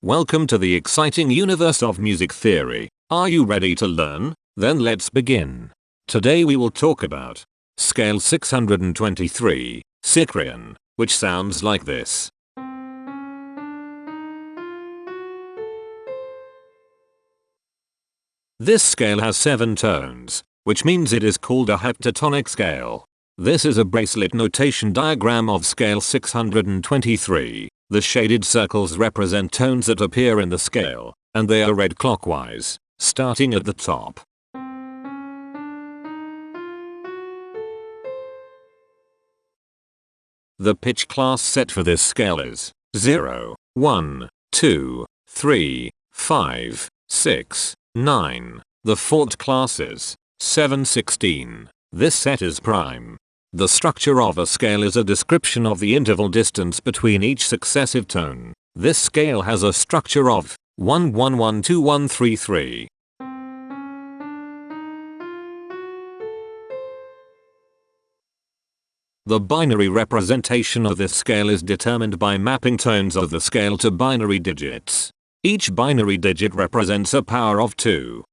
Welcome to the exciting universe of music theory. Are you ready to learn? Then let's begin. Today we will talk about scale 623, Sycrian, which sounds like this. This scale has 7 tones, which means it is called a heptatonic scale. This is a bracelet notation diagram of scale 623. The shaded circles represent tones that appear in the scale, and they are read clockwise, starting at the top. The pitch class set for this scale is 0, 1, 2, 3, 5, 6, 9. The fault class is 7, 16. This set is prime. The structure of a scale is a description of the interval distance between each successive tone. This scale has a structure of 1 1 1 2 1 3 3. The binary representation of this scale is determined by mapping tones of the scale to binary digits. Each binary digit represents a power of 2.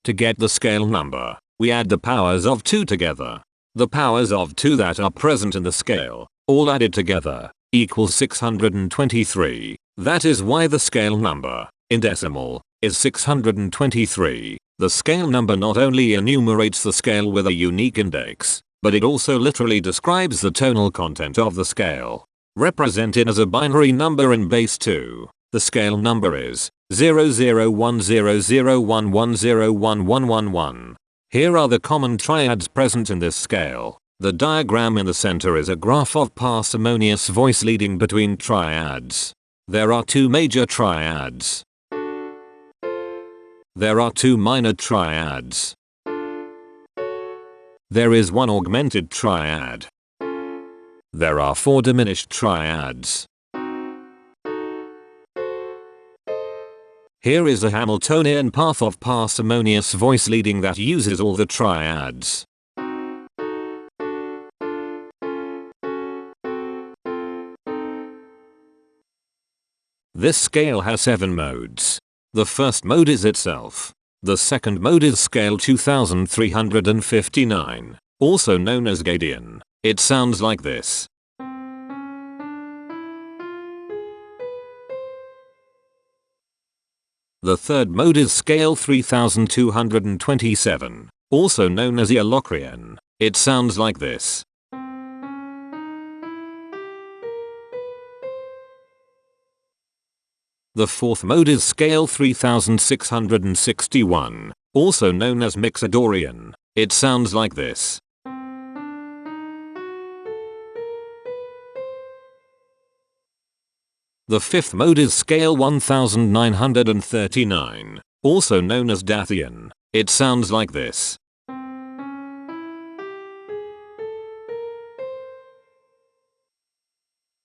To get the scale number, we add the powers of 2 together. The powers of 2 that are present in the scale, all added together, equals 623. That is why the scale number, in decimal, is 623. The scale number not only enumerates the scale with a unique index, but it also literally describes the tonal content of the scale. Represented as a binary number in base 2, the scale number is 001001101111. Here are the common triads present in this scale. The diagram in the center is a graph of parsimonious voice leading between triads. There are 2 major triads. There are 2 minor triads. There is 1 augmented triad. There are 4 diminished triads. Here is a Hamiltonian path of parsimonious voice leading that uses all the triads. This scale has 7 modes. The first mode is itself. The second mode is scale 2359, also known as Gadian. It sounds like this. The third mode is scale 3227, also known as Sycrian. It sounds like this. The fourth mode is scale 3661, also known as Mixodorian. It sounds like this. The fifth mode is scale 1939, also known as Dathian. It sounds like this.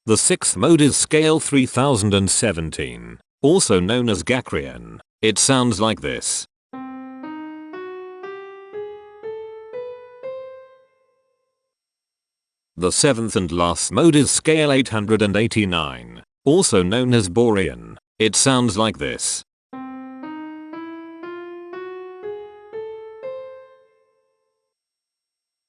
The sixth mode is scale 3017, also known as Gacrian. It sounds like this. The seventh and last mode is scale 889. Also known as Borean. It sounds like this.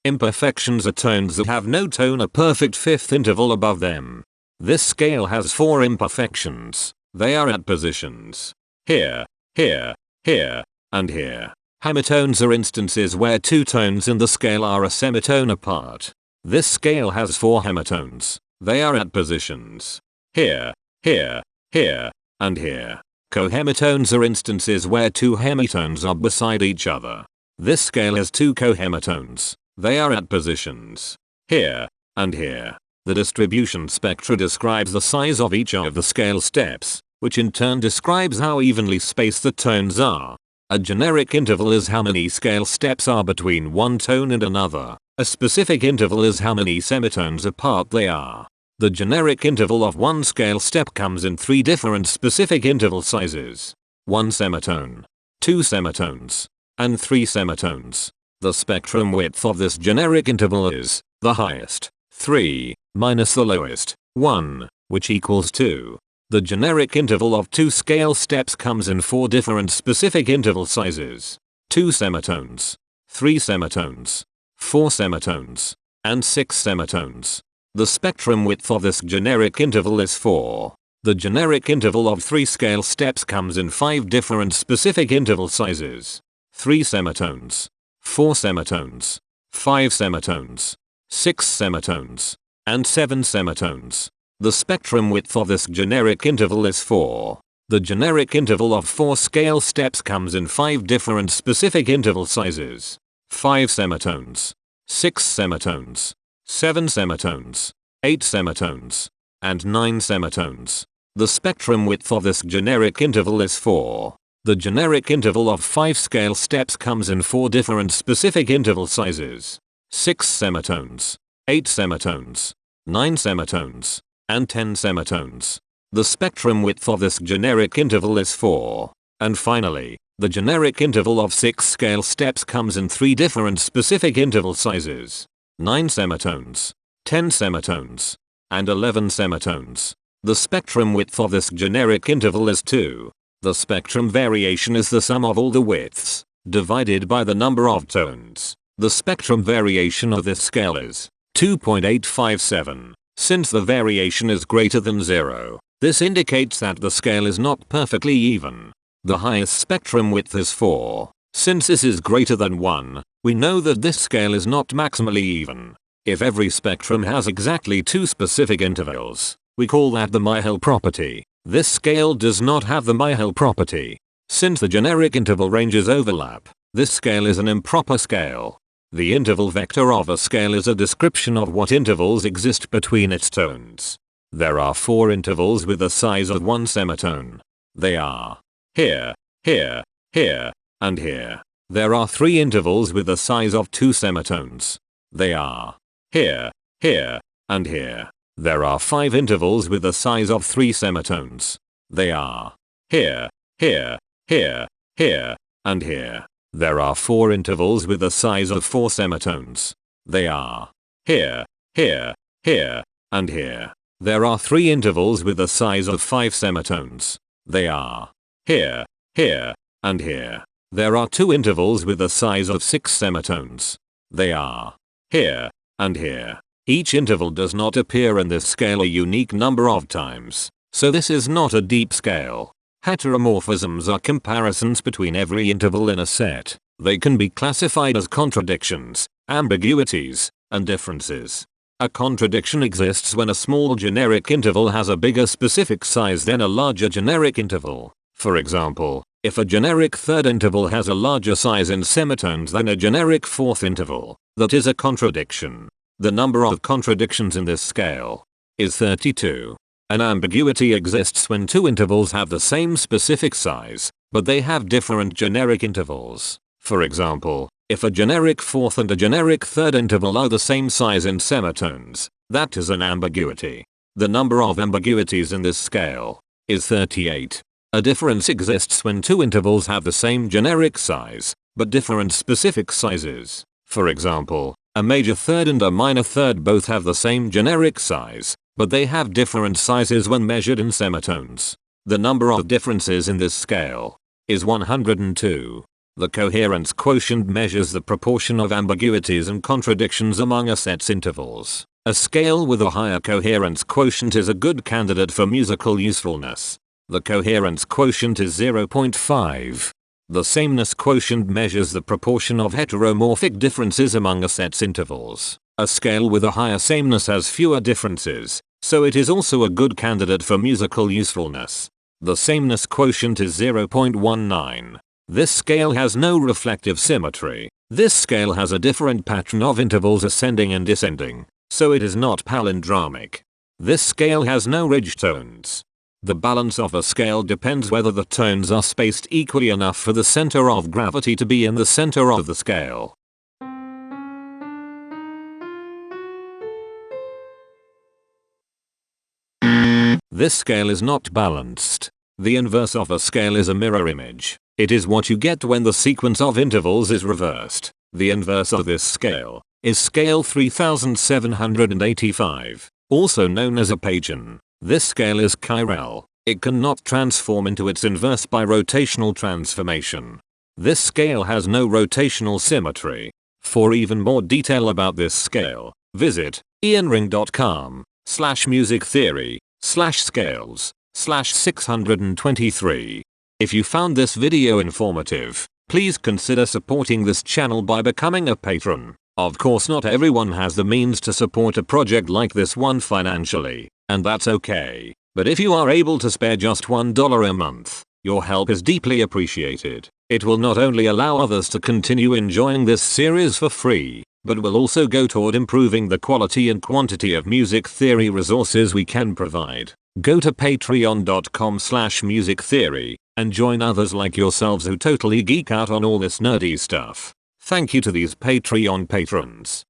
Imperfections are tones that have no tone, a perfect fifth interval above them. This scale has 4 imperfections. They are at positions here, here, here, and here. Hemitones are instances where 2 tones in the scale are a semitone apart. This scale has 4 hemitones. They are at positions here, here, here, and here. Cohemitones are instances where 2 hemitones are beside each other. This scale has 2 cohemitones. They are at positions here and here. The distribution spectra describes the size of each of the scale steps, which in turn describes how evenly spaced the tones are. A generic interval is how many scale steps are between one tone and another. A specific interval is how many semitones apart they are. The generic interval of one scale step comes in 3 different specific interval sizes. 1 semitone, 2 semitones, and 3 semitones. The spectrum width of this generic interval is the highest, 3 minus the lowest, 1, which equals 2. The generic interval of 2 scale steps comes in 4 different specific interval sizes. 2 semitones, 3 semitones, 4 semitones, and 6 semitones. The spectrum width of this generic interval is 4. The generic interval of 3 scale steps comes in 5 different specific interval sizes. 3 semitones, 4 semitones, 5 semitones, 6 semitones, and 7 semitones. The spectrum width of this generic interval is 4. The generic interval of 4 scale steps comes in 5 different specific interval sizes. 5 semitones, 6 semitones, 7 semitones, 8 semitones, and 9 semitones. The spectrum width of this generic interval is 4. The generic interval of 5 scale steps comes in 4 different specific interval sizes. 6 semitones, 8 semitones, 9 semitones, and 10 semitones. The spectrum width of this generic interval is 4. And finally, the generic interval of 6 scale steps comes in 3 different specific interval sizes. 9 semitones, 10 semitones, and 11 semitones. The spectrum width of this generic interval is 2. The spectrum variation is the sum of all the widths, divided by the number of tones. The spectrum variation of this scale is 2.857. Since the variation is greater than 0, this indicates that the scale is not perfectly even. The highest spectrum width is 4. Since this is greater than 1, we know that this scale is not maximally even. If every spectrum has exactly 2 specific intervals, we call that the Myhill property. This scale does not have the Myhill property. Since the generic interval ranges overlap, this scale is an improper scale. The interval vector of a scale is a description of what intervals exist between its tones. There are 4 intervals with a size of 1 semitone. They are here, here, here, and here. There are 3 intervals with a size of 2 semitones. They are here, here, and here. There are 5 intervals with a size of 3 semitones. They are here, here, here, here, and here. There are 4 intervals with a size of 4 semitones. They are here, here, here, and here. There are 3 intervals with a size of 5 semitones. They are here, here, and here. There are 2 intervals with a size of 6 semitones. They are here, and here. Each interval does not appear in this scale a unique number of times, so this is not a deep scale. Heteromorphisms are comparisons between every interval in a set. They can be classified as contradictions, ambiguities, and differences. A contradiction exists when a small generic interval has a bigger specific size than a larger generic interval. For example, if a generic third interval has a larger size in semitones than a generic fourth interval, that is a contradiction. The number of contradictions in this scale is 32. An ambiguity exists when 2 intervals have the same specific size, but they have different generic intervals. For example, if a generic fourth and a generic third interval are the same size in semitones, that is an ambiguity. The number of ambiguities in this scale is 38. A difference exists when 2 intervals have the same generic size, but different specific sizes. For example, a major third and a minor third both have the same generic size, but they have different sizes when measured in semitones. The number of differences in this scale is 102. The coherence quotient measures the proportion of ambiguities and contradictions among a set's intervals. A scale with a higher coherence quotient is a good candidate for musical usefulness. The coherence quotient is 0.5. The sameness quotient measures the proportion of heteromorphic differences among a set's intervals. A scale with a higher sameness has fewer differences, so it is also a good candidate for musical usefulness. The sameness quotient is 0.19. This scale has no reflective symmetry. This scale has a different pattern of intervals ascending and descending, so it is not palindromic. This scale has no ridge tones. The balance of a scale depends whether the tones are spaced equally enough for the center of gravity to be in the center of the scale. This scale is not balanced. The inverse of a scale is a mirror image. It is what you get when the sequence of intervals is reversed. The inverse of this scale is scale 3785, also known as a pagan. This scale is chiral. It cannot transform into its inverse by rotational transformation. This scale has no rotational symmetry. For even more detail about this scale, visit ianring.com/musictheory/scales/623. If you found this video informative, please consider supporting this channel by becoming a patron. Of course, not everyone has the means to support a project like this one financially, and that's okay. But if you are able to spare just $1 a month, your help is deeply appreciated. It will not only allow others to continue enjoying this series for free, but will also go toward improving the quality and quantity of music theory resources we can provide. Go to patreon.com/musictheory and join others like yourselves who totally geek out on all this nerdy stuff. Thank you to these Patreon patrons.